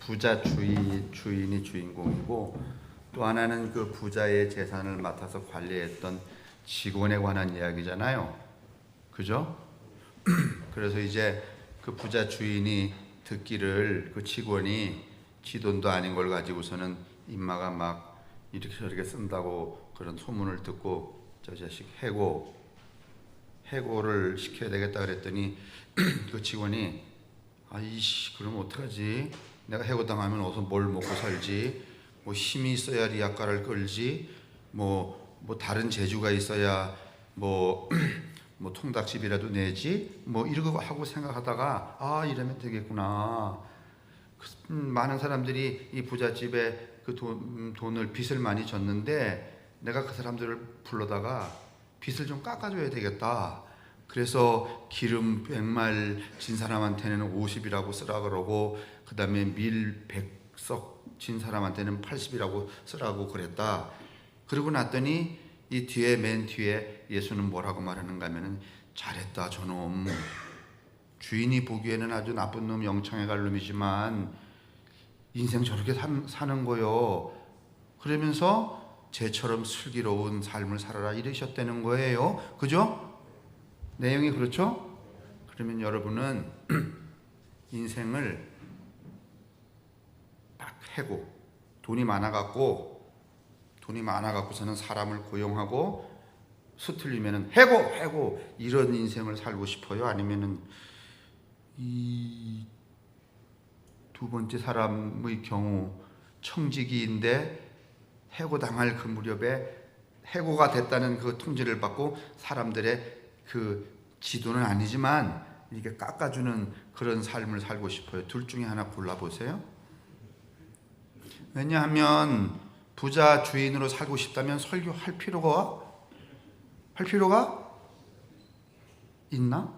부자 주인이 주인공이고, 또 하나는 그 부자의 재산을 맡아서 관리했던 직원에 관한 이야기잖아요. 그죠? 그래서 이제 그 부자 주인이 듣기를 그 직원이 지 돈도 아닌 걸 가지고서는 인마가 막 이렇게 저렇게 쓴다고 그런 소문을 듣고, 저 자식 해고를 시켜야 되겠다 그랬더니 그 직원이 아이씨 그럼 어떡하지? 내가 해고당하면 어서 뭘 먹고 살지? 뭐 힘이 있어야 리약가를 끌지? 뭐 다른 재주가 있어야 뭐 통닭집이라도 내지? 뭐 이러고 하고 생각하다가 아 이러면 되겠구나. 많은 사람들이 이 부잣집에 그 돈을 빚을 많이 졌는데 내가 그 사람들을 불러다가 빚을 좀 깎아줘야 되겠다. 그래서 기름 100말 진 사람한테는 50이라고 쓰라 그러고, 그 다음에 밀 100석 진 사람한테는 80이라고 쓰라고 그랬다. 그러고 났더니 이 뒤에 맨 뒤에 예수는 뭐라고 말하는가 하면은 잘했다 저놈. 주인이 보기에는 아주 나쁜 놈, 영창에 갈 놈이지만 인생 저렇게 사는 거요. 그러면서 쟤처럼 슬기로운 삶을 살아라 이러셨다는 거예요. 그죠? 내용이 그렇죠? 그러면 여러분은 인생을 딱 해고, 돈이 많아갖고서는 사람을 고용하고 수틀리면은 해고 이런 인생을 살고 싶어요? 아니면은 이 두 번째 사람의 경우 청지기인데 해고당할 그 무렵에 해고가 됐다는 그 통지를 받고 사람들의 그 지도는 아니지만 이렇게 깎아주는 그런 삶을 살고 싶어요? 둘 중에 하나 골라보세요. 왜냐하면 부자 주인으로 살고 싶다면 설교할 필요가 있나?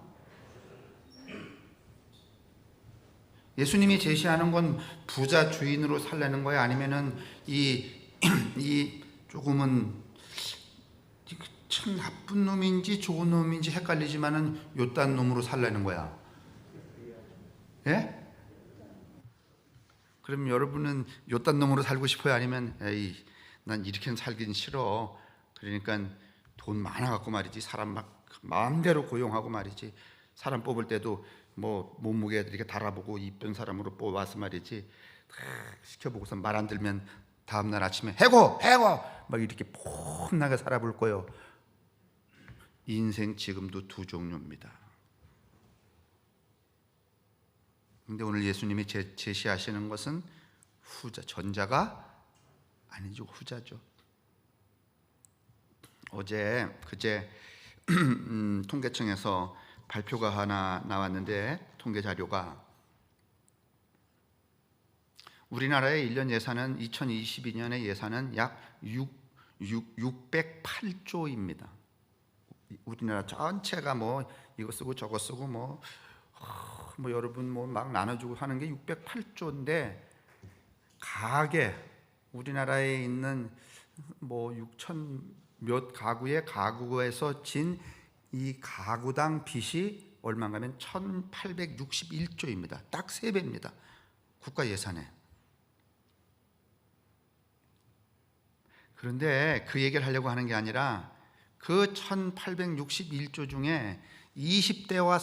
예수님이 제시하는 건 부자 주인으로 살라는 거야? 아니면은 이 조금은 참 나쁜 놈인지 좋은 놈인지 헷갈리지만은 요딴 놈으로 살라는 거야? 예? 그럼 여러분은 요딴 놈으로 살고 싶어요? 아니면 에이 난 이렇게는 살긴 싫어. 그러니까 돈 많아갖고 말이지 사람 막 마음대로 고용하고 말이지 사람 뽑을 때도 뭐 몸무게 이렇게 달아보고 이쁜 사람으로 뽑아서 말이지 시켜보고서 말 안 들면 다음날 아침에 해고 막 이렇게 폼나게 살아볼 거예요. 인생 지금도 두 종류입니다. 근데 오늘 예수님이 제시하시는 것은 전자가 아니죠, 후자죠. 그제 통계청에서 발표가 하나 나왔는데, 통계 자료가 우리나라의 1년 예산은 2022년의 예산은 약 608조입니다. 우리나라 전체가 뭐 이거 쓰고 저거 쓰고 뭐 여러분 뭐 막 나눠주고 하는 게 608조인데 우리나라에 있는 뭐 6천 몇 가구의 가구에서 진 이 가구당 빚이 얼마인가 하면 1861조입니다. 딱 3배입니다. 국가 예산에. 그런데 그 얘기를 하려고 하는 게 아니라 그 1861조 중에 20대와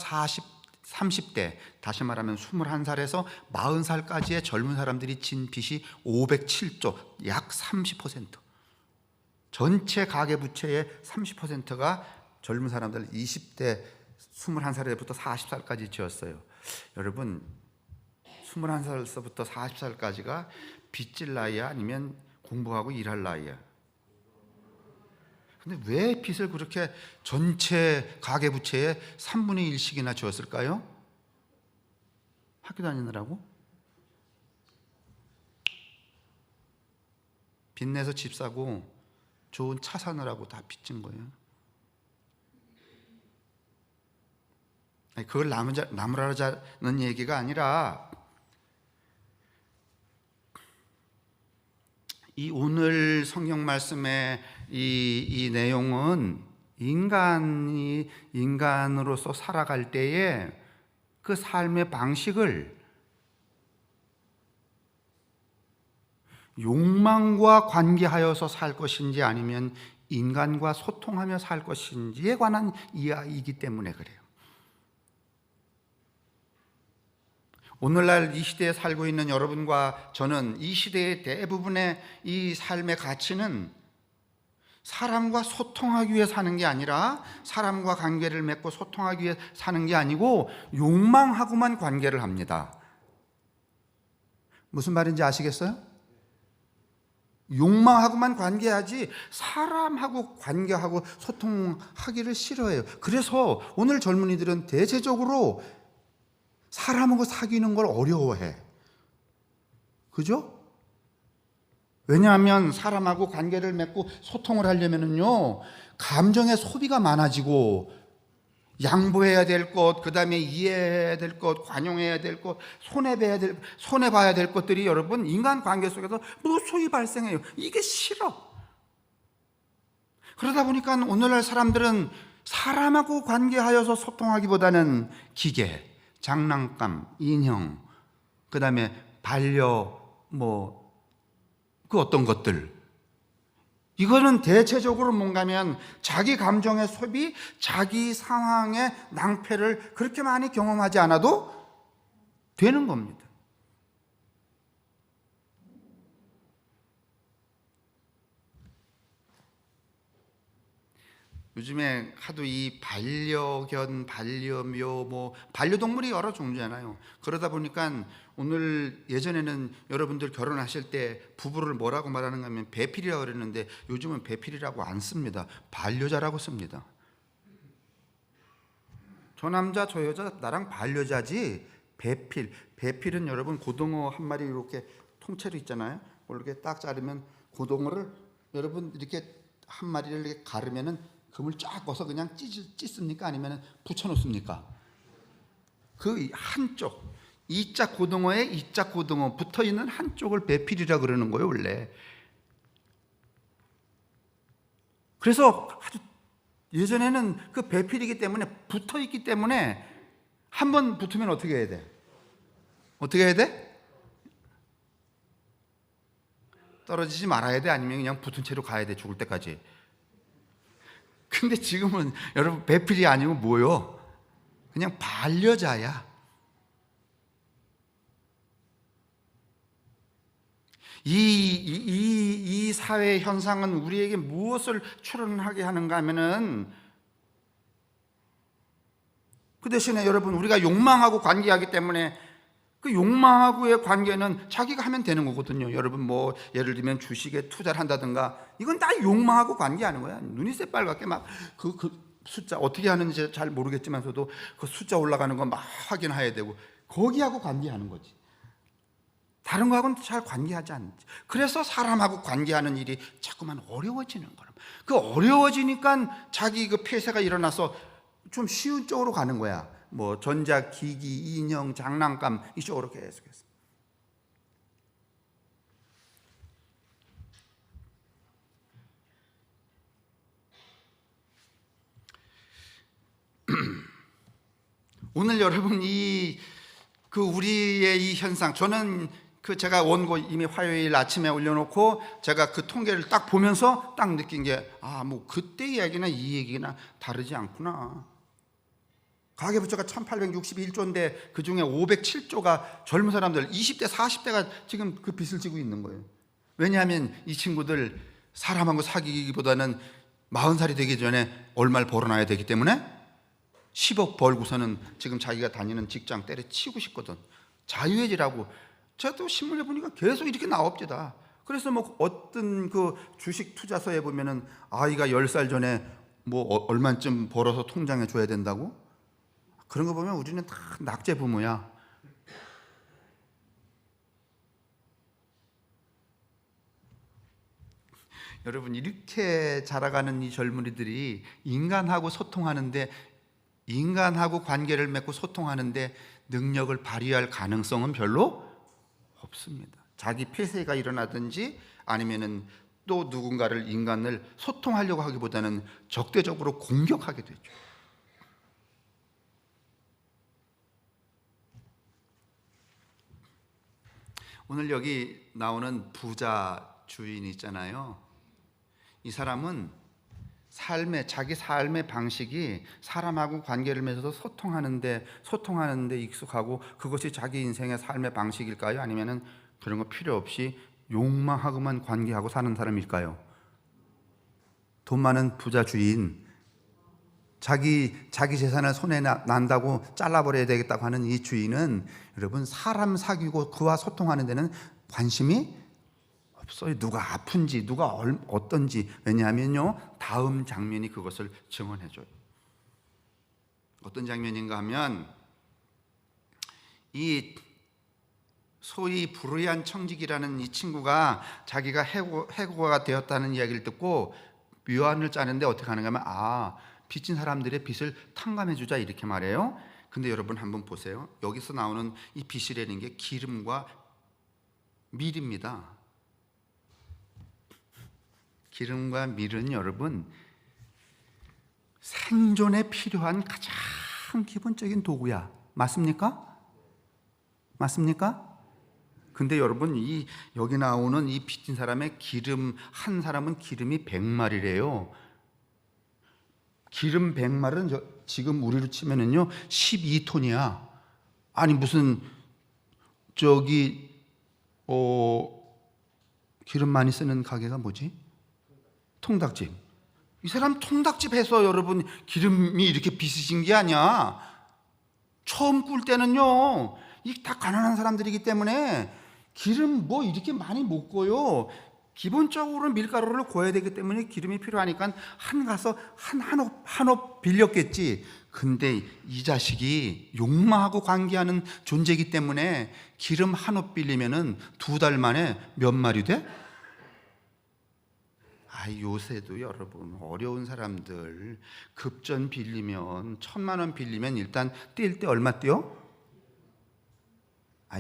30대, 다시 말하면 21살에서 40살까지의 젊은 사람들이 진 빚이 507조, 약 30%. 전체 가계부채의 30%가 젊은 사람들 20대 21살에부터 40살까지 지었어요. 여러분 21살에서부터 40살까지가 빚질 나이야? 아니면 공부하고 일할 나이야? 근데 왜 빚을 그렇게 전체 가계부채의 3분의 1씩이나 지었을까요? 학교 다니느라고? 빚내서 집 사고 좋은 차 사느라고 다 빚진 거예요. 그걸 나무라자는 얘기가 아니라 이 오늘 성경 말씀의 이 내용은 인간이 인간으로서 살아갈 때에 그 삶의 방식을 욕망과 관계하여서 살 것인지 아니면 인간과 소통하며 살 것인지에 관한 이야기이기 때문에 그래요. 오늘날 이 시대에 살고 있는 여러분과 저는 이 시대의 대부분의 이 삶의 가치는 사람과 소통하기 위해 사는 게 아니라, 사람과 관계를 맺고 소통하기 위해 사는 게 아니고 욕망하고만 관계를 합니다. 무슨 말인지 아시겠어요? 욕망하고만 관계하지 사람하고 관계하고 소통하기를 싫어해요. 그래서 오늘 젊은이들은 대체적으로 사람하고 사귀는 걸 어려워해. 그죠? 왜냐하면 사람하고 관계를 맺고 소통을 하려면요, 감정의 소비가 많아지고 양보해야 될 것, 그 다음에 이해해야 될 것, 관용해야 될 것, 손해봐야 될 것들이 여러분 인간 관계 속에서 무수히 발생해요. 이게 싫어. 그러다 보니까 오늘날 사람들은 사람하고 관계하여서 소통하기보다는 기계, 장난감, 인형, 그 다음에 그 어떤 것들, 이거는 대체적으로 뭔가면 자기 감정의 소비, 자기 상황의 낭패를 그렇게 많이 경험하지 않아도 되는 겁니다. 요즘에 하도 이 반려견, 반려묘, 반려동물이 여러 종류잖아요. 그러다 보니까 오늘, 예전에는 여러분들 결혼하실 때 부부를 뭐라고 말하는가 하면 배필이라고 그랬는데 요즘은 배필이라고 안 씁니다. 반려자라고 씁니다. 저 남자 저 여자 나랑 반려자지 배필은 여러분 고등어 한 마리 이렇게 통째로 있잖아요. 이렇게 딱 자르면 고등어를 여러분 이렇게 한 마리를 이렇게 가르면은 금을 쫙 꺼서 그냥 찢습니까? 아니면 붙여놓습니까? 그 한쪽, 이자 고등어에 이자 고등어 붙어있는 한쪽을 배필이라 그러는 거예요, 원래. 그래서 아주 예전에는 그 배필이기 때문에 붙어있기 때문에 한 번 붙으면 어떻게 해야 돼? 어떻게 해야 돼? 떨어지지 말아야 돼? 아니면 그냥 붙은 채로 가야 돼, 죽을 때까지? 근데 지금은 여러분 배필이 아니고 뭐요? 그냥 반려자야. 이 사회 현상은 우리에게 무엇을 출현하게 하는가 하면은, 그 대신에 여러분 우리가 욕망하고 관계하기 때문에 그 욕망하고의 관계는 자기가 하면 되는 거거든요. 여러분 예를 들면 주식에 투자를 한다든가, 이건 다 욕망하고 관계하는 거야. 눈이 새빨갛게 막 그 숫자 어떻게 하는지 잘 모르겠지만서도 그 숫자 올라가는 거 막 확인해야 되고, 거기하고 관계하는 거지. 다른 거하고는 잘 관계하지 않지. 그래서 사람하고 관계하는 일이 자꾸만 어려워지는 거야. 그 어려워지니까 자기 그 폐쇄가 일어나서 좀 쉬운 쪽으로 가는 거야. 전자기기, 인형, 장난감 이쪽으로 계속해서. 오늘 여러분 우리의 이 현상, 저는 제가 원고 이미 화요일 아침에 올려놓고 제가 그 통계를 딱 보면서 딱 느낀 게, 그때 이야기나 이 얘기나 다르지 않구나. 가계부채가 1861조인데 그 중에 507조가 젊은 사람들 20대 40대가 지금 그 빚을 지고 있는 거예요. 왜냐하면 이 친구들 사람하고 사귀기보다는 40살이 되기 전에 얼마를 벌어놔야 되기 때문에 10억 벌고서는 지금 자기가 다니는 직장 때려치우고 싶거든. 자유해지라고. 제가 또 신문에 보니까 계속 이렇게 나옵니다. 그래서 어떤 그 주식 투자서에 보면은 아이가 10살 전에 얼마쯤 벌어서 통장에 줘야 된다고? 그런 거 보면 우리는 다 낙제 부모야. 여러분, 이렇게 자라가는 이 젊은이들이 인간하고 소통하는데, 인간하고 관계를 맺고 소통하는데 능력을 발휘할 가능성은 별로 없습니다. 자기 폐쇄가 일어나든지 아니면은 또 누군가를, 인간을 소통하려고 하기보다는 적대적으로 공격하게 되죠. 오늘 여기 나오는 부자 주인 있잖아요. 이 사람은 자기 삶의 방식이 사람하고 관계를 맺어서 소통하는데 익숙하고 그것이 자기 인생의 삶의 방식일까요? 아니면은 그런 거 필요 없이 욕망하고만 관계하고 사는 사람일까요? 돈 많은 부자 주인, 자기 재산을 손에 난다고 잘라버려야 되겠다고 하는 이 주인은 여러분 사람 사귀고 그와 소통하는 데는 관심이 없어요. 누가 아픈지 누가 어떤지. 왜냐하면요 다음 장면이 그것을 증언해줘요. 어떤 장면인가 하면 이 소위 불의한 청직이라는 이 친구가 자기가 해고가 되었다는 이야기를 듣고 묘안을 짜는데 어떻게 하는가 하면 빚진 사람들의 빚을 탕감해주자 이렇게 말해요. 근데 여러분 한번 보세요. 여기서 나오는 이 빚이라는 게 기름과 밀입니다. 기름과 밀은 여러분 생존에 필요한 가장 기본적인 도구야. 맞습니까? 맞습니까? 근데 여러분 여기 나오는 이 빚진 사람의 기름 한 사람은 기름이 100마리래요. 기름 100마리는 지금 우리로 치면은요 12톤이야. 아니 무슨 기름 많이 쓰는 가게가 뭐지? 통닭집. 이 사람 통닭집 해서 여러분 기름이 이렇게 비싸진 게 아니야. 처음 꿀 때는요 이 다 가난한 사람들이기 때문에 기름 뭐 이렇게 많이 못 구워요. 기본적으로 밀가루를 구워야 되기 때문에 기름이 필요하니까 가서 한 옵 빌렸겠지. 근데 이 자식이 욕망하고 관계하는 존재이기 때문에 기름 한 옵 빌리면은 2달 만에 몇 마리 돼? 요새도 여러분 어려운 사람들 급전 빌리면 1,000만 원 빌리면 일단 뛸 때 얼마 뛰어?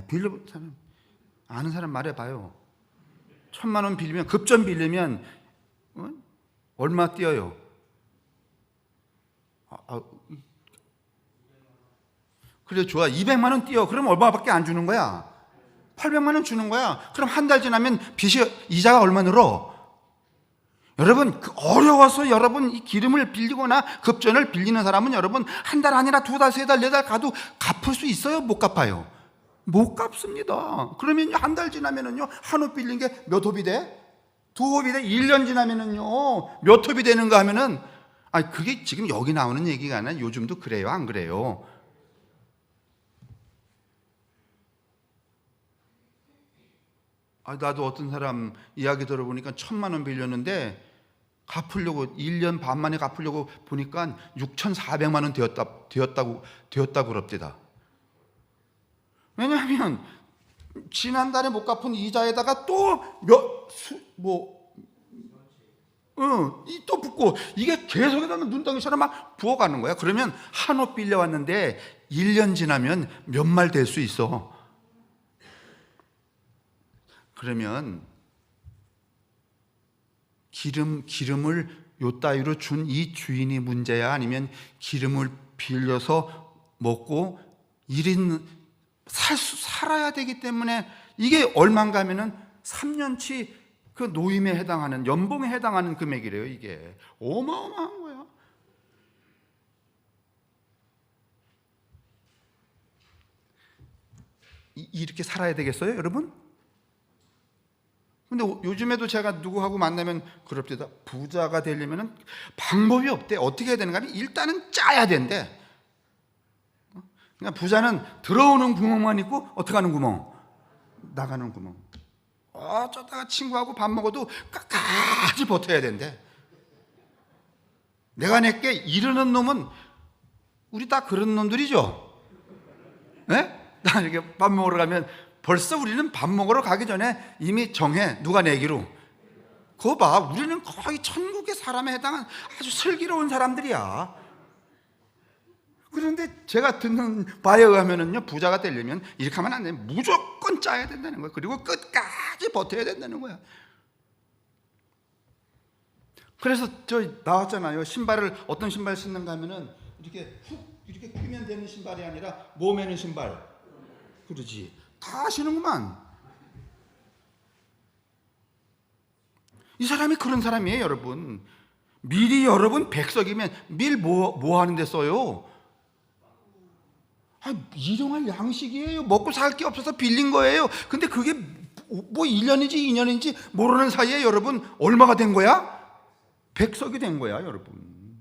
빌려 사람 아는 사람 말해봐요. 1,000만 원 빌리면 급전 빌리면 얼마 뛰어요? 그래 좋아 200만 원 뛰어. 그럼 얼마밖에 안 주는 거야? 800만 원 주는 거야. 그럼 한 달 지나면 이자가 얼마 늘어? 여러분 어려워서 여러분 이 기름을 빌리거나 급전을 빌리는 사람은 여러분 한 달 아니라 2달, 3달, 4달 가도 갚을 수 있어요? 못 갚아요? 못 갚습니다. 그러면 한 달 지나면은요 한 옵 빌린 게 몇 옵이 돼? 2옵이 돼? 1년 지나면은요 몇 옵이 되는가 하면은 그게 지금 여기 나오는 얘기가 아니라 요즘도 그래요? 안 그래요? 나도 어떤 사람 이야기 들어보니까 1,000만 원 빌렸는데 갚으려고 1년 반 만에 갚으려고 보니까 6,400만 원 되었다고 그럽니다. 왜냐하면 지난달에 못 갚은 이자에다가 또 또 붙고 이게 계속해서 눈덩이처럼 막 부어가는 거야. 그러면 한 옵 빌려왔는데 1년 지나면 몇 말 될 수 있어. 그러면 기름을 요 따위로 준 이 주인이 문제야? 아니면 기름을 빌려서 먹고 1인 살아야 되기 때문에 이게 얼마인가 하면은 3년치 그 노임에 해당하는 연봉에 해당하는 금액이래요. 이게 어마어마한 거야. 이렇게 살아야 되겠어요, 여러분? 근데 요즘에도 제가 누구하고 만나면 그럽니다. 부자가 되려면 방법이 없대. 어떻게 해야 되는가 하면 일단은 짜야 된대. 그러니까 부자는 들어오는 구멍만 있고 어떻게 하는 구멍? 나가는 구멍. 어쩌다가 친구하고 밥 먹어도 끝까지 버텨야 된대. 내가 내게 이러는 놈은 우리 다 그런 놈들이죠. 네? 나 이렇게 밥 먹으러 가면 벌써 우리는 밥 먹으러 가기 전에 이미 정해. 누가 내기로. 그거 봐. 우리는 거의 천국의 사람에 해당한 아주 슬기로운 사람들이야. 그런데 제가 듣는 바에 의하면은요, 부자가 되려면 이렇게 하면 안 돼. 무조건 짜야 된다는 거야. 그리고 끝까지 버텨야 된다는 거야. 그래서 나왔잖아요. 어떤 신발 신는가 하면은 이렇게 끼면 되는 신발이 아니라 몸에는 신발. 그러지. 다 하시는구만. 이 사람이 그런 사람이에요, 여러분. 밀이 여러분 100석이면 밀 뭐 하는 데 써요? 일용할 양식이에요. 먹고 살 게 없어서 빌린 거예요. 근데 그게 뭐 1년인지 2년인지 모르는 사이에 여러분 얼마가 된 거야? 100석이 된 거야, 여러분.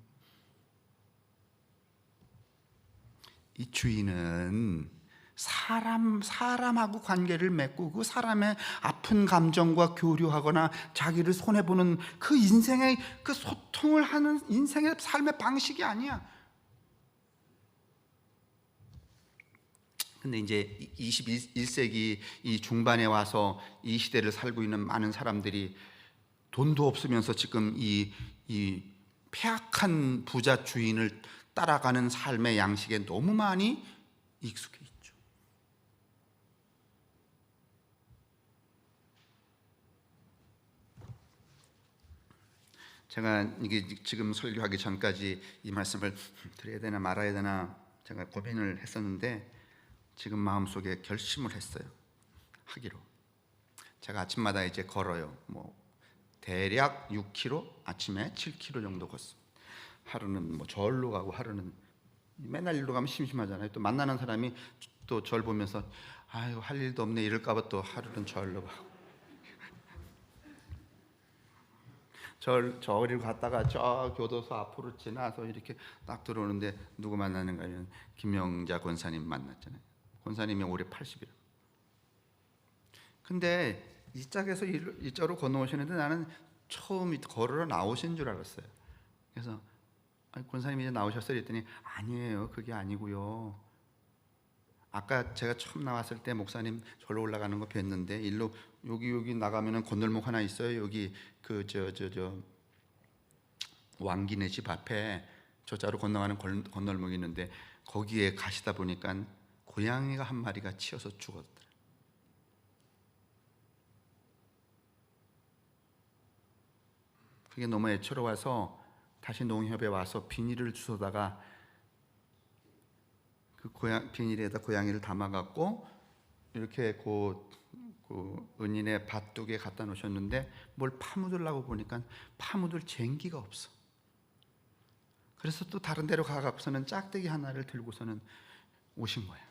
이 주인은 사람하고 관계를 맺고 그 사람의 아픈 감정과 교류하거나 자기를 손해보는 그 인생의 그 소통을 하는 인생의 삶의 방식이 아니야. 근데 이제 21세기 이 중반에 와서 이 시대를 살고 있는 많은 사람들이 돈도 없으면서 지금 이 폐악한 부자 주인을 따라가는 삶의 양식에 너무 많이 익숙해 있죠. 제가 이게 지금 설교하기 전까지 이 말씀을 드려야 되나 말아야 되나 제가 고민을 했었는데 지금 마음속에 결심을 했어요. 하기로. 제가 아침마다 이제 걸어요. 뭐 대략 6km, 아침에 7km 정도 걷습니다. 하루는 뭐 절로 가고 하루는 맨날 일로 가면 심심하잖아요. 또 만나는 사람이 또 절 보면서 아유 할 일도 없네 이럴까봐 또 하루는 절로 가고 저리로 갔다가 저 교도소 앞으로 지나서 이렇게 딱 들어오는데 누구 만나는가 하면 김영자 권사님 만났잖아요. 권사님이 올해 80이라. 근데 이 짝에서 이쪽으로 건너오시는데 나는 처음 걸으러 나오신 줄 알았어요. 그래서 권사님이 이제 나오셨어요 했더니 아니에요, 그게 아니고요. 아까 제가 처음 나왔을 때 목사님 절로 올라가는 거 뵀는데 일로 여기 나가면은 건널목 하나 있어요. 여기 그 왕기네 집 앞에 저자로 건너가는 건널목이 있는데 거기에 가시다 보니까 고양이가 한 마리가 치여서 죽었더라. 그게 너무 애처로워서 다시 농협에 와서 비닐을 주워다가 그 비닐에다 고양이를 담아갖고 이렇게 그 은인의 밭둑에 갖다 놓으셨는데 뭘 파묻으려고 보니까 파묻을 쟁기가 없어. 그래서 또 다른 데로 가갖고서는 짝대기 하나를 들고서는 오신 거야.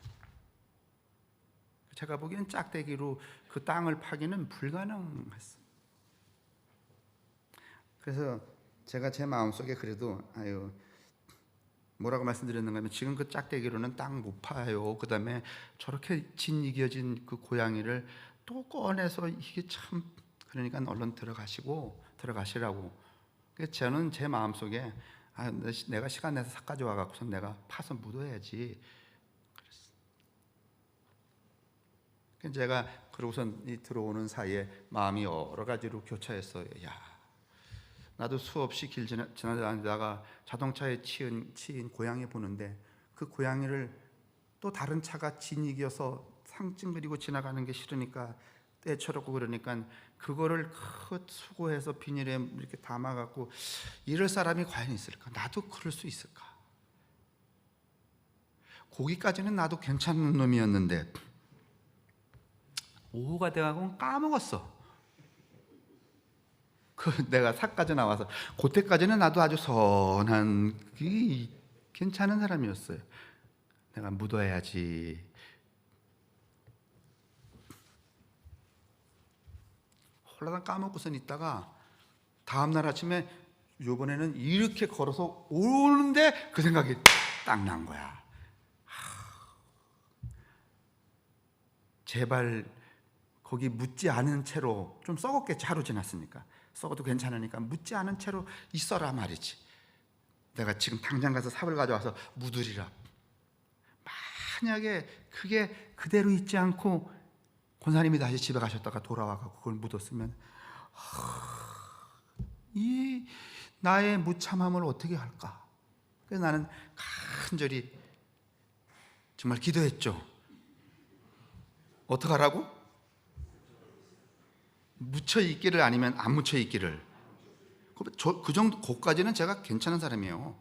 제가 보기엔 짝대기로 그 땅을 파기는 불가능했어. 그래서 제가 제 마음속에 그래도 뭐라고 말씀드렸는가 하면 지금 그 짝대기로는 땅 못 파요. 그 다음에 저렇게 짓이겨진 그 고양이를 또 꺼내서 이게 참 그러니까 얼른 들어가시라고. 그래서 저는 제 마음속에 내가 시간 내서 싹 가져와 갖고서 내가 파서 묻어야지. 그래서 제가 그러고선 들어오는 사이에 마음이 여러 가지로 교차했어요. 나도 수없이 길 지나다니다가 자동차에 치인 고양이 보는데 그 고양이를 또 다른 차가 진이겨서 상징그리고 지나가는 게 싫으니까 떼쳐놓고 그러니까 그거를 수고해서 비닐에 이렇게 담아갖고 이럴 사람이 과연 있을까? 나도 그럴 수 있을까? 거기까지는 나도 괜찮은 놈이었는데 오후가 돼가고 까먹었어. 내가 사까지 나와서 그때까지는 나도 아주 선한 괜찮은 사람이었어요. 내가 묻어야지. 홀라당 까먹고선 있다가 다음날 아침에 요번에는 이렇게 걸어서 오는데 그 생각이 딱 난 거야. 제발 거기 묻지 않은 채로, 좀 썩었겠지, 하루 지났으니까 썩어도 괜찮으니까 묻지 않은 채로 있어라 말이지. 내가 지금 당장 가서 삽을 가져와서 묻으리라. 만약에 그게 그대로 있지 않고 권사님이 다시 집에 가셨다가 돌아와서 그걸 묻었으면 이 나의 무참함을 어떻게 할까? 그래서 나는 간절히 정말 기도했죠. 어떡하라고? 묻혀 있기를 아니면 안 묻혀 있기를. 그 정도 고까지는 제가 괜찮은 사람이에요.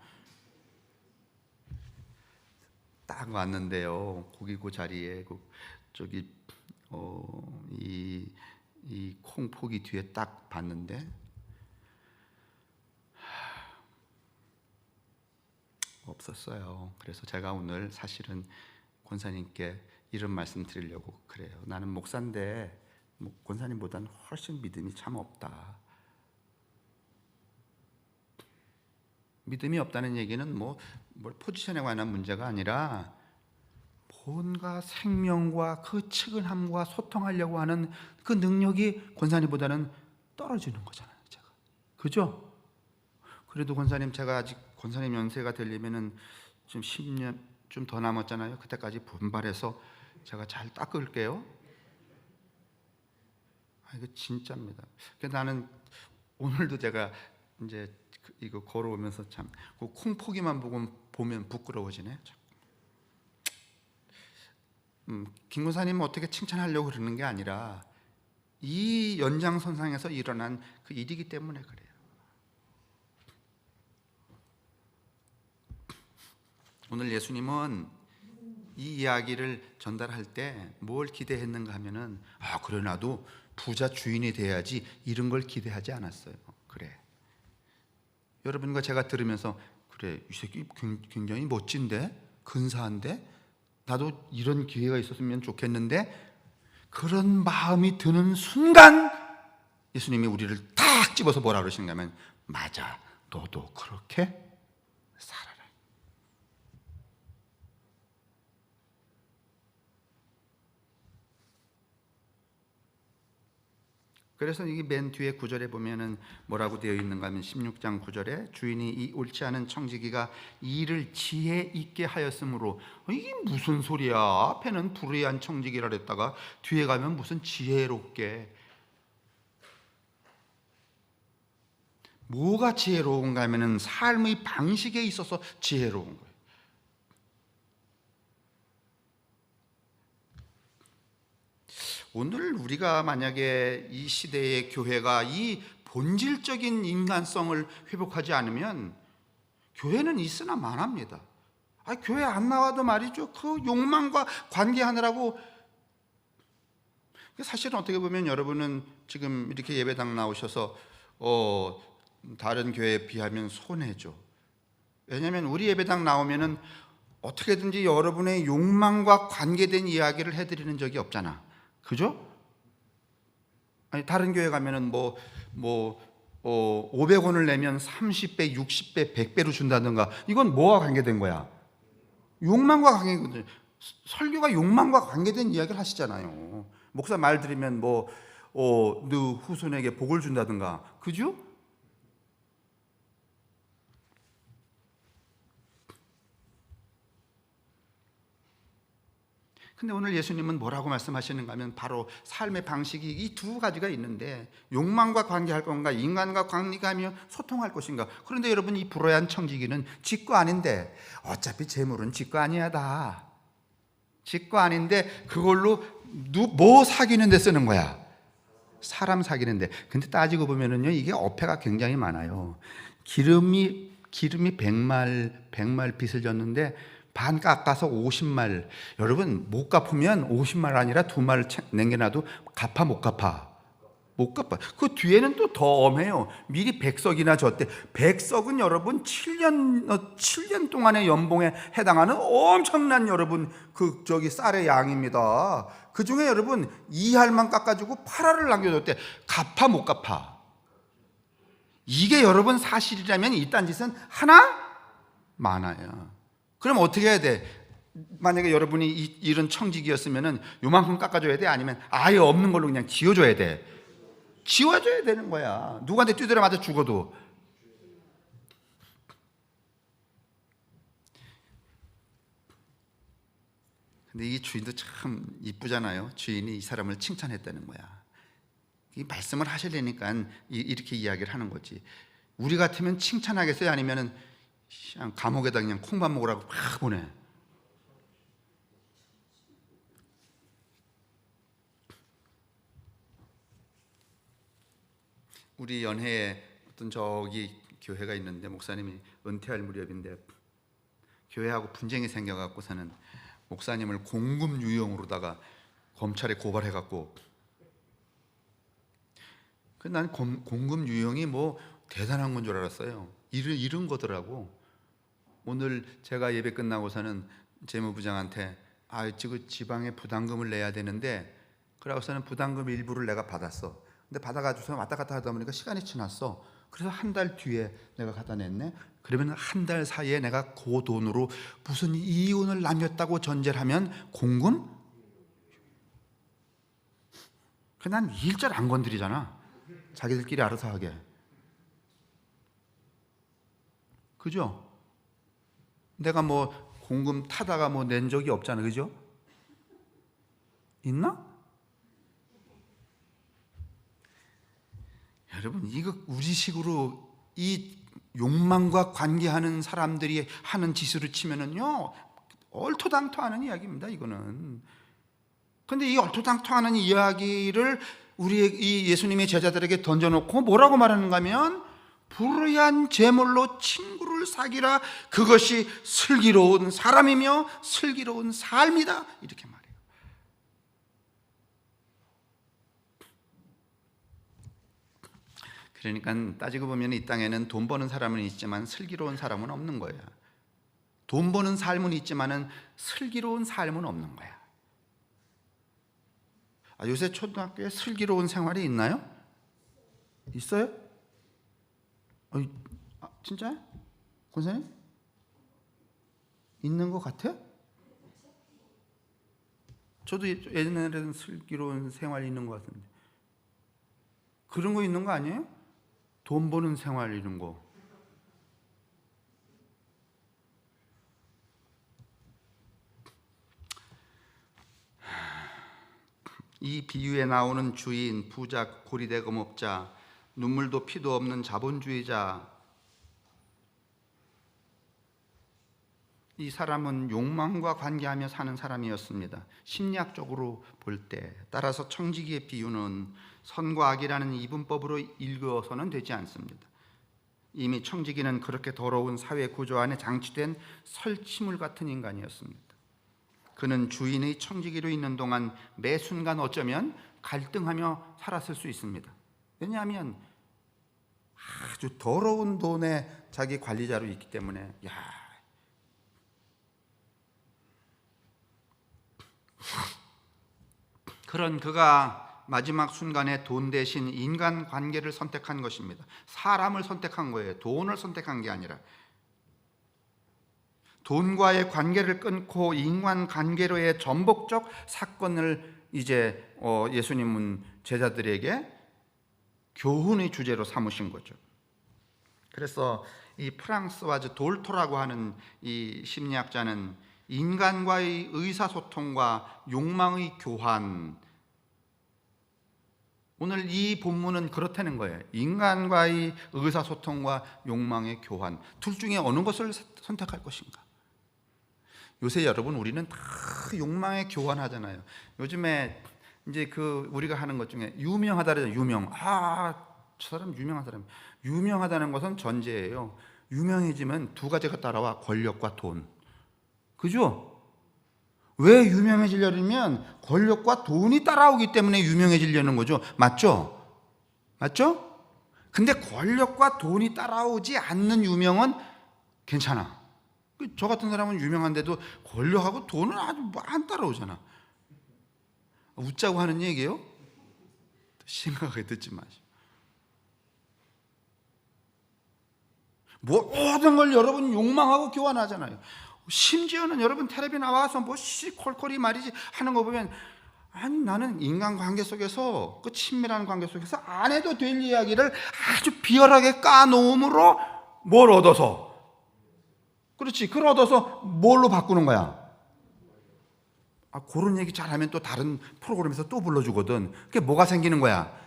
딱 왔는데요. 거기 그 자리에 이 콩포기 뒤에 딱 봤는데 없었어요. 그래서 제가 오늘 사실은 권사님께 이런 말씀 드리려고 그래요. 나는 목사인데 권사님보다는 훨씬 믿음이 참 없다. 믿음이 없다는 얘기는 뭘 포지션에 관한 문제가 아니라 뭔가 생명과 그 측은함과 소통하려고 하는 그 능력이 권사님보다는 떨어지는 거잖아요. 제가. 그죠? 그래도 권사님, 제가 아직 권사님 연세가 되려면은 좀 10년 좀 더 남았잖아요. 그때까지 분발해서 제가 잘 닦을게요. 이거 진짜입니다. 그래서 나는 오늘도 제가 이제 이거 걸어오면서 참 그 콩포기만 보면 부끄러워지네. 김 권사님 어떻게 칭찬하려고 그러는 게 아니라 이 연장선상에서 일어난 그 일이기 때문에 그래요. 오늘 예수님은 이 이야기를 전달할 때 뭘 기대했는가 하면은 그래 나도 부자 주인이 돼야지 이런 걸 기대하지 않았어요. 그래. 여러분과 제가 들으면서 그래 이 새끼 굉장히 멋진데 근사한데 나도 이런 기회가 있었으면 좋겠는데 그런 마음이 드는 순간 예수님이 우리를 탁 집어서 뭐라 그러시는가 하면 맞아 너도 그렇게 살아라. 그래서 이게 맨 뒤에 구절에 보면은 뭐라고 되어 있는가 하면 16장 9절에 주인이 이 옳지 않은 청지기가 이를 지혜 있게 하였으므로 이게 무슨 소리야? 앞에는 불의한 청지기라 그랬다가 뒤에 가면 무슨 지혜롭게. 뭐가 지혜로운가 하면은 삶의 방식에 있어서 지혜로운 거예요. 오늘 우리가 만약에 이 시대의 교회가 이 본질적인 인간성을 회복하지 않으면 교회는 있으나 마나입니다. 교회 안 나와도 말이죠. 그 욕망과 관계하느라고. 사실은 어떻게 보면 여러분은 지금 이렇게 예배당 나오셔서 다른 교회에 비하면 손해죠. 왜냐하면 우리 예배당 나오면은 어떻게든지 여러분의 욕망과 관계된 이야기를 해드리는 적이 없잖아. 그죠? 아니 다른 교회 가면은 500원을 내면 30배, 60배, 100배로 준다든가. 이건 뭐와 관계된 거야? 욕망과 관계거든요. 설교가 욕망과 관계된 이야기를 하시잖아요. 목사 말 들으면 너 후손에게 복을 준다든가. 그죠? 근데 오늘 예수님은 뭐라고 말씀하시는가 하면 바로 삶의 방식이 이 두 가지가 있는데 욕망과 관계할 건가 인간과 관계하며 소통할 것인가. 그런데 여러분 이 불의한 청지기는 지 거 아닌데 어차피 재물은 지 거 아니야 다. 지 거 아닌데 그걸로 뭐 사귀는 데 쓰는 거야. 사람 사귀는 데. 근데 따지고 보면은요 이게 어폐가 굉장히 많아요. 기름이 100말 빚을 졌는데 반 깎아서 50말. 여러분 못 갚으면 50말 아니라 2말 남겨놔도 갚아 못 갚아? 못 갚아. 그 뒤에는 또 더 엄해요. 미리 100석이나 줬대. 100석은 여러분 7년 동안의 연봉에 해당하는 엄청난 여러분 쌀의 양입니다. 그 중에 여러분 2할만 깎아주고 8할을 남겨줬대. 갚아 못 갚아? 이게 여러분 사실이라면 이딴 짓은 하나 많아요. 그럼 어떻게 해야 돼? 만약에 여러분이 이런 청지기였으면 요만큼 깎아줘야 돼? 아니면 아예 없는 걸로 그냥 지워줘야 돼? 지워줘야 되는 거야. 누구한테 두드려 맞아 죽어도. 근데 이 주인도 참 이쁘잖아요. 주인이 이 사람을 칭찬했다는 거야. 이 말씀을 하시려니까 이렇게 이야기를 하는 거지. 우리 같으면 칭찬하겠어요? 아니면은 그냥 감옥에다 그냥 콩밥 먹으라고 막 보내. 우리 연회에 어떤 저기 교회가 있는데 목사님이 은퇴할 무렵인데 교회하고 분쟁이 생겨갖고서는 목사님을 공금 유형으로다가 검찰에 고발해갖고 난 공금 유형이 뭐 대단한 건 줄 알았어요. 잃은 거더라고. 오늘 제가 예배 끝나고서는 재무부장한테 지금 지방에 부담금을 내야 되는데, 그러고서는 부담금 일부를 내가 받았어. 근데 받아가지고서 왔다 갔다 하다 보니까 시간이 지났어. 그래서 한 달 뒤에 내가 갖다 냈네. 그러면 한 달 사이에 내가 그 돈으로 무슨 이윤을 남겼다고 전제를 하면 공금? 난 일절 안 건드리잖아. 자기들끼리 알아서 하게. 그죠? 내가 뭐 공금 타다가 뭐 낸 적이 없잖아. 그죠? 있나? 여러분, 이거 우리식으로 이 욕망과 관계하는 사람들이 하는 짓으로 치면은요, 얼토당토하는 이야기입니다, 이거는. 근데 이 얼토당토하는 이야기를 우리 이 예수님의 제자들에게 던져놓고 뭐라고 말하는가 하면, 불의한 재물로 친구를 사귀라. 그것이 슬기로운 사람이며 슬기로운 삶이다. 이렇게 말해요. 그러니까 따지고 보면 이 땅에는 돈 버는 사람은 있지만 슬기로운 사람은 없는 거야. 돈 버는 삶은 있지만은 슬기로운 삶은 없는 거야. 요새 초등학교에 슬기로운 생활이 있나요? 있어요? 진짜요? 권사님? 있는 것 같아? 저도 예전에는 슬기로운 생활이 있는 것 같은데. 그런 거 있는 거 아니에요? 돈 버는 생활 이런 거. 이 비유에 나오는 주인, 부자, 고리대금업자, 눈물도 피도 없는 자본주의자, 이 사람은 욕망과 관계하며 사는 사람이었습니다. 심리학적으로 볼 때. 따라서 청지기의 비유는 선과 악이라는 이분법으로 읽어서는 되지 않습니다. 이미 청지기는 그렇게 더러운 사회 구조 안에 장치된 설치물 같은 인간이었습니다. 그는 주인의 청지기로 있는 동안 매 순간 어쩌면 갈등하며 살았을 수 있습니다. 왜냐하면 아주 더러운 돈의 자기 관리자로 있기 때문에. 그런 그가 마지막 순간에 돈 대신 인간 관계를 선택한 것입니다. 사람을 선택한 거예요. 돈을 선택한 게 아니라. 돈과의 관계를 끊고 인간 관계로의 전복적 사건을 이제 예수님은 제자들에게 교훈의 주제로 삼으신 거죠. 그래서 이 프랑스와즈 돌토라고 하는 이 심리학자는 인간과의 의사소통과 욕망의 교환, 오늘 이 본문은 그렇다는 거예요. 인간과의 의사소통과 욕망의 교환, 둘 중에 어느 것을 선택할 것인가? 요새 여러분, 우리는 다 욕망의 교환하잖아요. 요즘에 이제 우리가 하는 것 중에 유명하다는 유명. 저 사람 유명한 사람. 유명하다는 것은 전제예요. 유명해지면 두 가지가 따라와: 권력과 돈. 그죠? 왜 유명해지려면 권력과 돈이 따라오기 때문에 유명해지려는 거죠. 맞죠? 맞죠? 근데 권력과 돈이 따라오지 않는 유명은 괜찮아. 저 같은 사람은 유명한데도 권력하고 돈은 아주 안 따라오잖아. 웃자고 하는 얘기예요? 심각하게 듣지 마시고. 모든 걸 여러분 욕망하고 교환하잖아요. 심지어는 여러분 텔레비 나와서 콜콜이 말이지 하는 거 보면, 아니 나는 인간관계 속에서, 그 친밀한 관계 속에서 안 해도 될 이야기를 아주 비열하게 까놓음으로 뭘 얻어서, 그렇지, 그걸 얻어서 뭘로 바꾸는 거야? 그런 얘기 잘하면 또 다른 프로그램에서 또 불러주거든. 그게 뭐가 생기는 거야?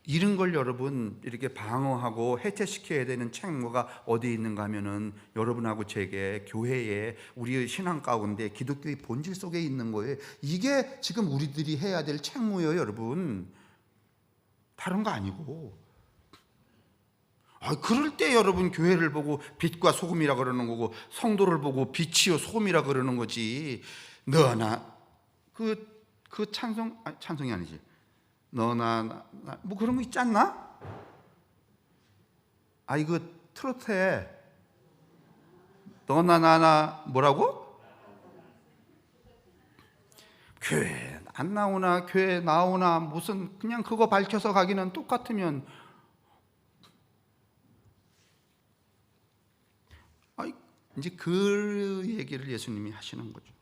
이런 걸 여러분 이렇게 방어하고 해체시켜야 되는 책무가 어디에 있는가 하면은 여러분하고 제게, 교회에, 우리의 신앙 가운데 기독교의 본질 속에 있는 거예요. 이게 지금 우리들이 해야 될 책무예요, 여러분. 다른 거 아니고. 그럴 때 여러분 교회를 보고 빛과 소금이라 그러는 거고, 성도를 보고 빛이요 소금이라 그러는 거지. 너나 찬송이 아니지. 너나 뭐 그런 거 있지 않나? 아 이거 트로트에 너나 나나 뭐라고? 교회 안 나오나 교회 나오나 무슨 그냥 그거 밝혀서 가기는 똑같으면 이제 그 얘기를 예수님이 하시는 거죠.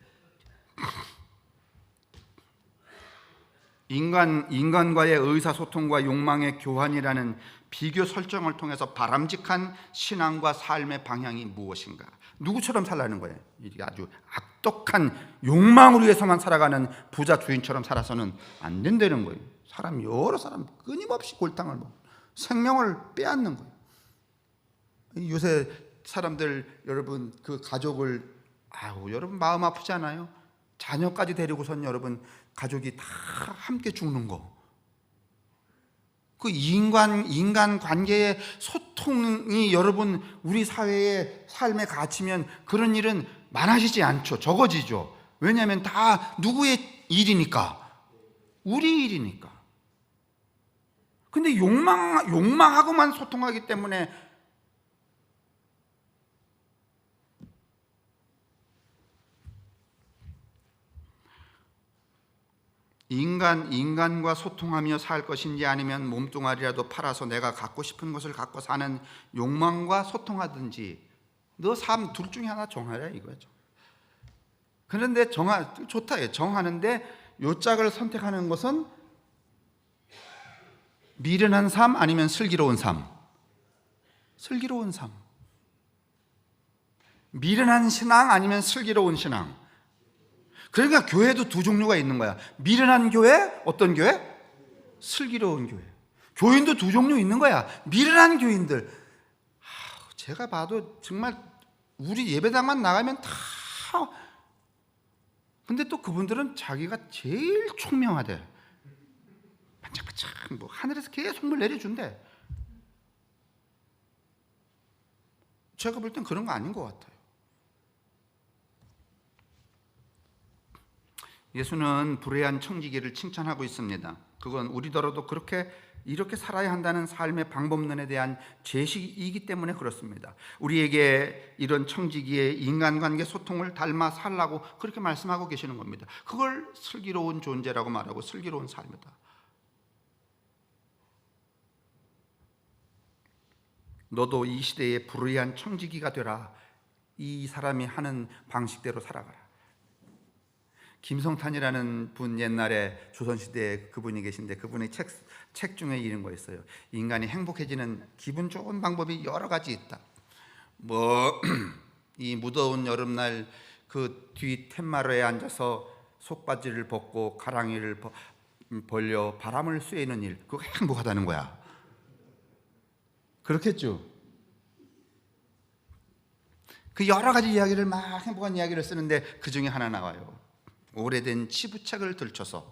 인간과의 의사소통과 욕망의 교환이라는 비교 설정을 통해서 바람직한 신앙과 삶의 방향이 무엇인가? 누구처럼 살라는 거예요? 이게 아주 악독한 욕망을 위해서만 살아가는 부자 주인처럼 살아서는 안 된다는 거예요. 여러 사람 끊임없이 골탕을 먹고 생명을 빼앗는 거예요. 요새 사람들 여러분 그 가족을 여러분 마음 아프지 않아요? 자녀까지 데리고선 여러분 가족이 다 함께 죽는 거. 그 인간 관계의 소통이 여러분 우리 사회의 삶에 갇히면 그런 일은 많아지지 않죠. 적어지죠. 왜냐하면 다 누구의 일이니까. 우리 일이니까. 근데 욕망하고만 소통하기 때문에 인간과 소통하며 살 것인지 아니면 몸뚱아리라도 팔아서 내가 갖고 싶은 것을 갖고 사는 욕망과 소통하든지 너 삶 둘 중에 하나 정하라 이거죠. 그런데 좋다. 정하는데 요 짝을 선택하는 것은 미련한 삶 아니면 슬기로운 삶. 슬기로운 삶. 미련한 신앙 아니면 슬기로운 신앙. 그러니까 교회도 두 종류가 있는 거야. 미련한 교회, 어떤 교회? 슬기로운 교회. 교인도 두 종류 있는 거야. 미련한 교인들. 제가 봐도 정말 우리 예배당만 나가면 다. 근데 또 그분들은 자기가 제일 총명하대. 반짝반짝 뭐 하늘에서 계속 물 내려준대. 제가 볼 땐 그런 거 아닌 것 같아요. 예수는 불의한 청지기를 칭찬하고 있습니다. 그건 우리더러도 이렇게 살아야 한다는 삶의 방법론에 대한 제시이기 때문에 그렇습니다. 우리에게 이런 청지기의 인간관계 소통을 닮아 살라고 그렇게 말씀하고 계시는 겁니다. 그걸 슬기로운 존재라고 말하고 슬기로운 삶이다. 너도 이 시대의 불의한 청지기가 되라. 이 사람이 하는 방식대로 살아가라. 김성탄이라는 분 옛날에 조선시대에 그분이 계신데 그분의 책 중에 이런 거 있어요. 인간이 행복해지는 기분 좋은 방법이 여러 가지 있다. 이 무더운 여름날 그 뒤 텐마루에 앉아서 속바지를 벗고 가랑이를 벌려 바람을 쐬는 일, 그거 행복하다는 거야. 그렇겠죠? 그 여러 가지 이야기를 막 행복한 이야기를 쓰는데 그 중에 하나 나와요. 오래된 치부책을 들춰서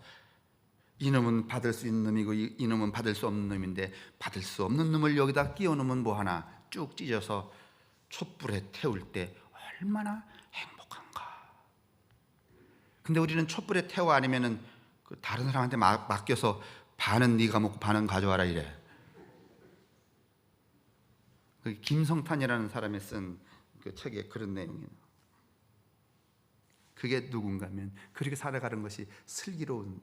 이놈은 받을 수 있는 놈이고 이놈은 받을 수 없는 놈인데 받을 수 없는 놈을 여기다 끼워놓으면 뭐하나 쭉 찢어서 촛불에 태울 때 얼마나 행복한가. 근데 우리는 촛불에 태워 아니면은 그 다른 사람한테 맡겨서 반은 네가 먹고 반은 가져와라 이래. 그 김성탄이라는 사람이 쓴 그 책에 그런 내용이에요. 그게 누군가면 그렇게 살아가는 것이 슬기로운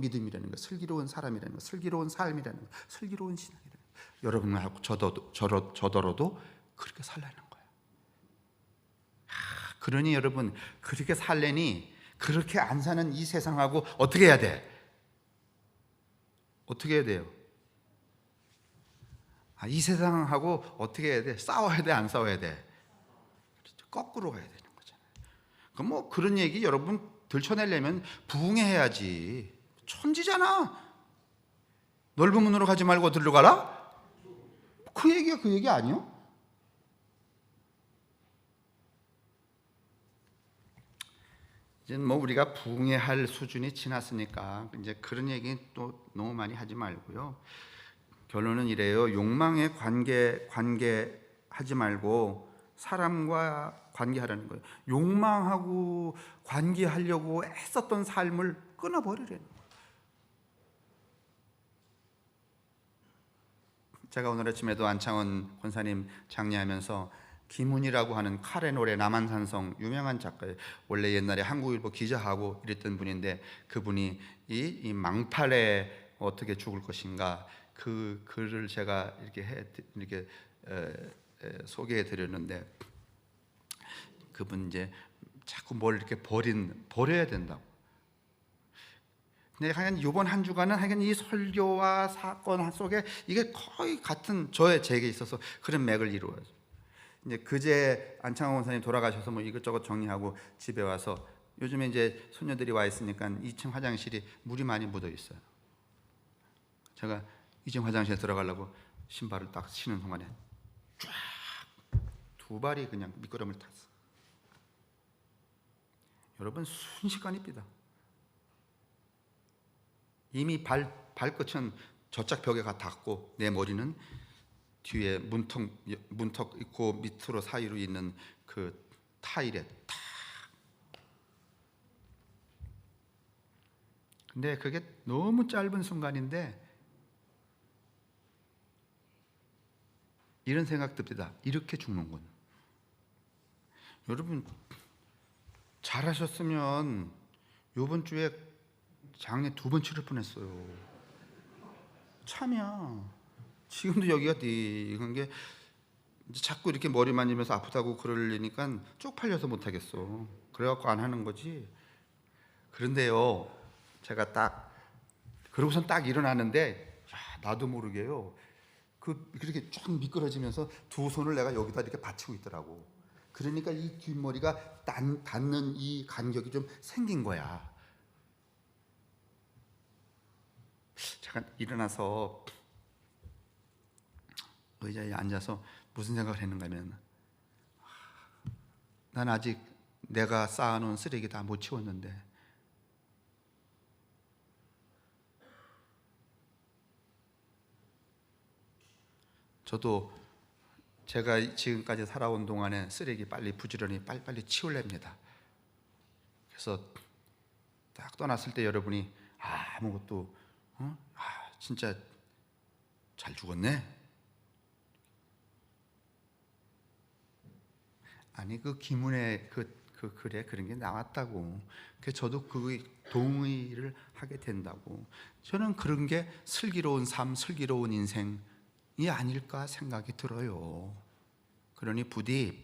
믿음이라는 거, 슬기로운 사람이라는 거, 슬기로운 삶이라는 거, 슬기로운 신앙이라는 거. 여러분하고 저더러도 그렇게 살라는 거예요. 그러니 여러분 그렇게 살려니 그렇게 안 사는 이 세상하고 어떻게 해야 돼? 어떻게 해야 돼요? 이 세상하고 어떻게 해야 돼? 싸워야 돼? 안 싸워야 돼? 거꾸로 가야 되는 거잖아요. 그럼 뭐 그런 얘기 여러분 들춰내려면 부흥해야지. 천지잖아. 넓은 문으로 가지 말고 어디로 가라? 그 얘기가 그 얘기 아니요? 이제 뭐 우리가 부흥해야 할 수준이 지났으니까 이제 그런 얘기 또 너무 많이 하지 말고요. 결론은 이래요. 욕망에 관계하지 말고 사람과 관계하라는 거예요. 욕망하고 관계하려고 애썼던 삶을 끊어버리라는 거예요. 제가 오늘 아침에도 안창원 권사님 장례하면서 김훈이라고 하는 칼의 노래 남한산성 유명한 작가예요. 원래 옛날에 한국일보 기자하고 이랬던 분인데 그분이 이 망팔에 어떻게 죽을 것인가 그 글을 제가 이렇게 소개해 드렸는데 그분 이제 자꾸 뭘 이렇게 버려야 된다고. 근데 하여간 이번 한 주간은 하여간 이 설교와 사건 속에 이게 거의 같은 제게 있어서 그런 맥을 이루어요. 이제 그제 안창호 원사님 돌아가셔서 뭐 이것저것 정리하고 집에 와서 요즘에 이제 손녀들이 와 있으니까 2층 화장실이 물이 많이 묻어 있어요. 제가 2층 화장실에 들어가려고 신발을 딱 신은 순간에 쫙 두 발이 그냥 미끄럼을 탔어. 여러분 순식간입니다. 이미 발끝은 저짝 벽에 닿고 내 머리는 뒤에 문턱 있고 밑으로 사이로 있는 그 타일에 탁. 근데 그게 너무 짧은 순간인데 이런 생각 듭니다. 이렇게 죽는군. 여러분 잘하셨으면 이번 주에 장례 2번 치를 뻔했어요. 참이야. 지금도 여기가 띵한 게 자꾸 이렇게 머리 만지면서 아프다고 그러려니까 쪽팔려서 못하겠어. 그래갖고 안 하는 거지. 그런데요, 제가 그러고선 딱 일어나는데 나도 모르게요. 그렇게 쫙 미끄러지면서 두 손을 내가 여기다 이렇게 받치고 있더라고. 그러니까 이 뒷머리가 닿는 이 간격이 좀 생긴 거야. 제가 일어나서 의자에 앉아서 무슨 생각을 했는가 하면 난 아직 내가 쌓아놓은 쓰레기 다 못 치웠는데 저도 제가 지금까지 살아온 동안에 쓰레기 부지런히 빨리 치우렵니다. 그래서 딱 떠났을 때 여러분이 아무것도 진짜 잘 죽었네. 아니 그 김훈의 그 글에 그런 게 나왔다고. 그래서 저도 그 동의를 하게 된다고. 저는 그런 게 슬기로운 삶, 슬기로운 인생이 아닐까 생각이 들어요. 그러니 부디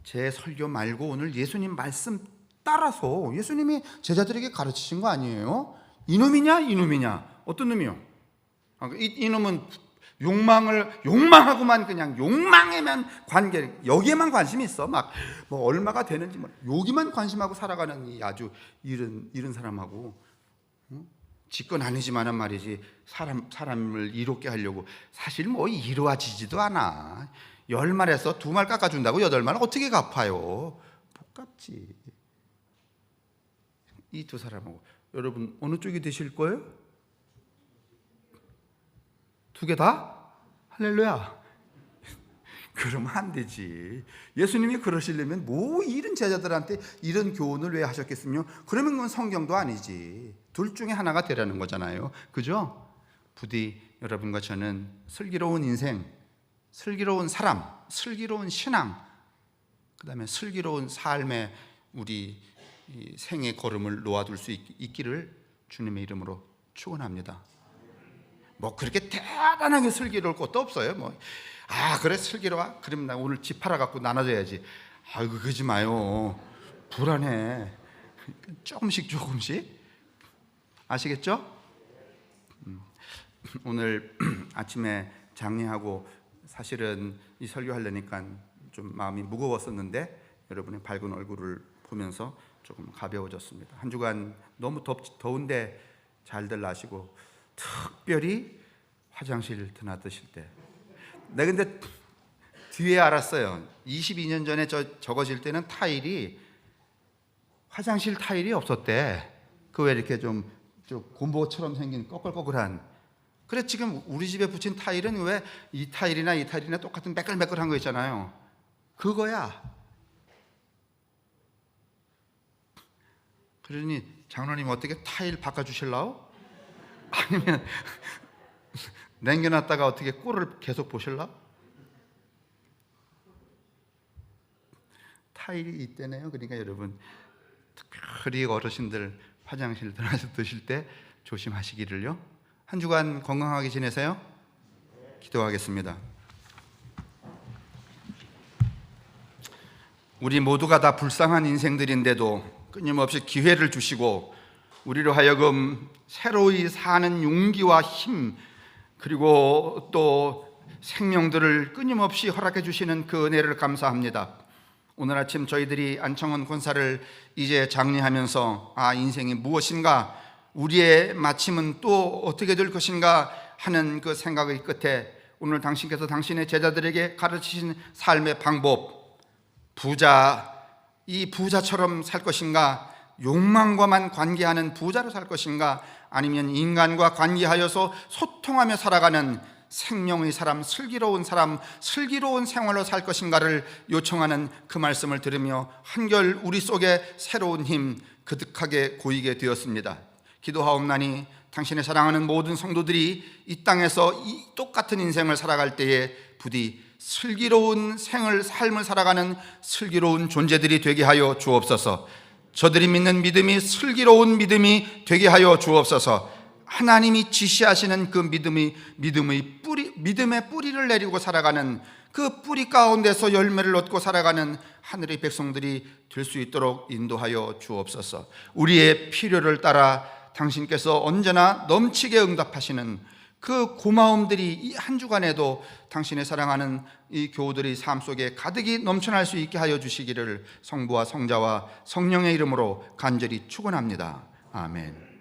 제 설교 말고 오늘 예수님 말씀 따라서 예수님이 제자들에게 가르치신 거 아니에요? 이놈이냐? 어떤 놈이요? 이놈은 욕망하고만 그냥 욕망에만 여기에만 관심이 있어. 막 뭐 얼마가 되는지 여기만 관심하고 살아가는 이 아주 이런 사람하고 직권 아니지만은 말이지 사람을 이롭게 하려고 사실 뭐 이루어지지도 않아. 10말에서 2말 깎아준다고 8말 어떻게 갚아요? 못 갚지. 이 두 사람하고 여러분 어느 쪽이 되실 거예요? 2개 다? 할렐루야. 그러면 안 되지. 예수님이 그러시려면 뭐 이런 제자들한테 이런 교훈을 왜 하셨겠으며? 그러면 그건 성경도 아니지. 둘 중에 하나가 되라는 거잖아요. 그죠? 부디 여러분과 저는 슬기로운 인생, 슬기로운 사람, 슬기로운 신앙, 그 다음에 슬기로운 삶의 우리 생의 걸음을 놓아둘 수 있기를 주님의 이름으로 축원합니다. 뭐 그렇게 대단하게 슬기로울 것도 없어요. 그래 슬기로워? 그럼 나 오늘 집 팔아갖고 나눠줘야지. 아이고 그러지 마요. 불안해. 조금씩 아시겠죠? 오늘 아침에 장례하고 사실은 이 설교하려니까 좀 마음이 무거웠었는데 여러분의 밝은 얼굴을 보면서 조금 가벼워졌습니다. 한 주간 너무 더운데 잘들 나시고 특별히 화장실 드나드실 때 내가 근데 뒤에 알았어요. 22년 전에 적어질 때는 화장실 타일이 없었대. 그 왜 이렇게 좀 곰보처럼 생긴 꺼끌꺼끌한. 그래 지금 우리 집에 붙인 타일은 왜 이 타일이나 똑같은 매끌매끌한 거 있잖아요. 그거야. 그러니 장로님 어떻게 타일 바꿔주실라고? 아니면 남겨놨다가 어떻게 꼴을 계속 보실라? 타일이 있대네요. 그러니까 여러분 특별히 어르신들 화장실 들어가서 드실 때 조심하시기를요. 한 주간 건강하게 지내세요. 기도하겠습니다. 우리 모두가 다 불쌍한 인생들인데도 끊임없이 기회를 주시고 우리로 하여금 새로이 사는 용기와 힘, 그리고 또 생명들을 끊임없이 허락해 주시는 그 은혜를 감사합니다. 오늘 아침 저희들이 안청원 권사를 이제 장례하면서 인생이 무엇인가, 우리의 마침은 또 어떻게 될 것인가 하는 그 생각의 끝에 오늘 당신께서 당신의 제자들에게 가르치신 삶의 방법, 이 부자처럼 살 것인가, 욕망과만 관계하는 부자로 살 것인가, 아니면 인간과 관계하여서 소통하며 살아가는 생명의 사람, 슬기로운 생활로 살 것인가를 요청하는 그 말씀을 들으며 한결 우리 속에 새로운 힘 그득하게 고이게 되었습니다. 기도하옵나니 당신의 사랑하는 모든 성도들이 이 땅에서 이 똑같은 인생을 살아갈 때에 부디 슬기로운 삶을 살아가는 슬기로운 존재들이 되게 하여 주옵소서. 저들이 믿는 믿음이 슬기로운 믿음이 되게 하여 주옵소서. 하나님이 지시하시는 그 믿음의 뿌리를 내리고 살아가는 그 뿌리 가운데서 열매를 얻고 살아가는 하늘의 백성들이 될 수 있도록 인도하여 주옵소서. 우리의 필요를 따라 당신께서 언제나 넘치게 응답하시는 그 고마움들이 이 한 주간에도 당신의 사랑하는 이 교우들의 삶 속에 가득히 넘쳐날 수 있게 하여 주시기를 성부와 성자와 성령의 이름으로 간절히 축원합니다. 아멘.